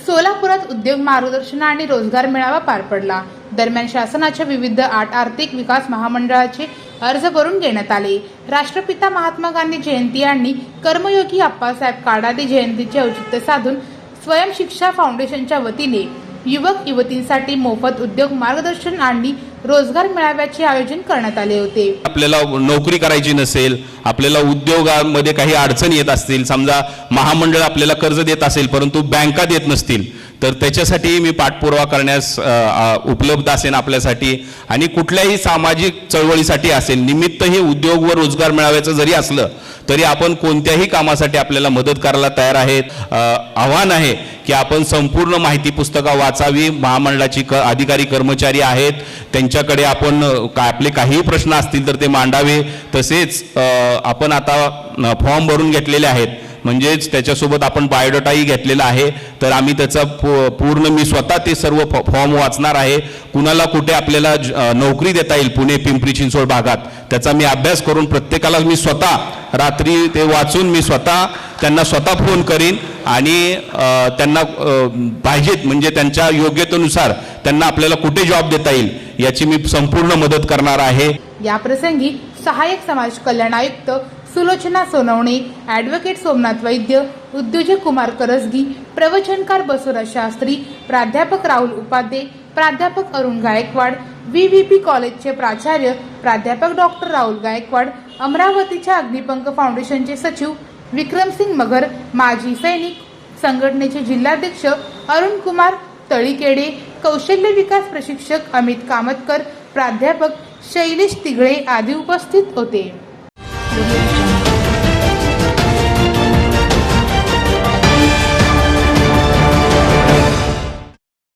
सोलापुरात उद्योग मार्गदर्शन आणि रोजगार मेळावा पार पडला। दरम्यान शासनाच्या विविध 8 आर्थिक विकास महामंडळाचे अर्ज भरून घेण्यात आले। राष्ट्रपिता महात्मा गांधी जयंती आणि कर्मयोगी अप्पासाहेब काडादी जयंतीचे औचित्य साधून स्वयं शिक्षा फाउंडेशनच्या वतीने युवक युवतींसाठी मोफत उद्योग मार्गदर्शन आणि रोजगार मेळाव्याचे आयोजन करण्यात आले होते। आपल्याला नोकरी करायची नसेल, आपल्याला उद्योगामध्ये काही अडचणी येत असतील, समजा महामंडळ आपल्याला कर्ज देत असेल परंतु बँका देत नसतील, तर त्याच्यासाठी मी पाठपुरावा करण्यास उपलब्ध असेल आपल्यासाठी। आणि कुठल्याही सामाजिक चळवळीसाठी असेल, निमित्त हे उद्योग व रोजगार मेळाव्याचं जरी असलं तरी आपण कोणत्याही कामासाठी आपल्याला मदत करायला तयार आहेत। आव्हान आहे की आपण संपूर्ण माहिती पुस्तकं वाचावी। महामंडळाची अधिकारी कर्मचारी आहेत, त्यांच्याकडे आपण आपले काही प्रश्न असतील तर ते मांडावे। तसेच आपण आता फॉर्म भरून घेतलेले आहेत, म्हणजेच त्याच्यासोबत आपण बायोडाटाही घेतलेला आहे। तर आम्ही त्याचा पूर्ण मी स्वतः ते सर्व फॉर्म वाचणार आहे। कुणाला कुठे आपल्याला नोकरी देता येईल पुणे पिंपरी चिंचवड भागात, त्याचा मी अभ्यास करून प्रत्येकाला मी स्वतः रात्री ते वाचून मी स्वतः त्यांना फोन करीन आणि त्यांना पाहिजेत म्हणजे त्यांच्या योग्यतेनुसार त्यांना आपल्याला कुठे जॉब देता येईल याची मी संपूर्ण मदत करणार आहे। या प्रसंगी सहाय्यक समाज कल्याण आयुक्त सुलोचना सोनवणे, ॲडव्होकेट सोमनाथ वैद्य, उद्योजक कुमार करसगी, प्रवचनकार बसवराज शास्त्री, प्राध्यापक राहुल उपाध्ये, प्राध्यापक अरुण गायकवाड, VVP कॉलेजचे प्राचार्य प्राध्यापक डॉक्टर राहुल गायकवाड, अमरावतीच्या अग्निपंख फाउंडेशनचे सचिव विक्रमसिंग मगर, माजी सैनिक संघटनेचे जिल्हाध्यक्ष अरुण कुमार तळीकेडे, कौशल्य विकास प्रशिक्षक अमित कामतकर, प्राध्यापक शैलेश तिगळे आदी उपस्थित होते।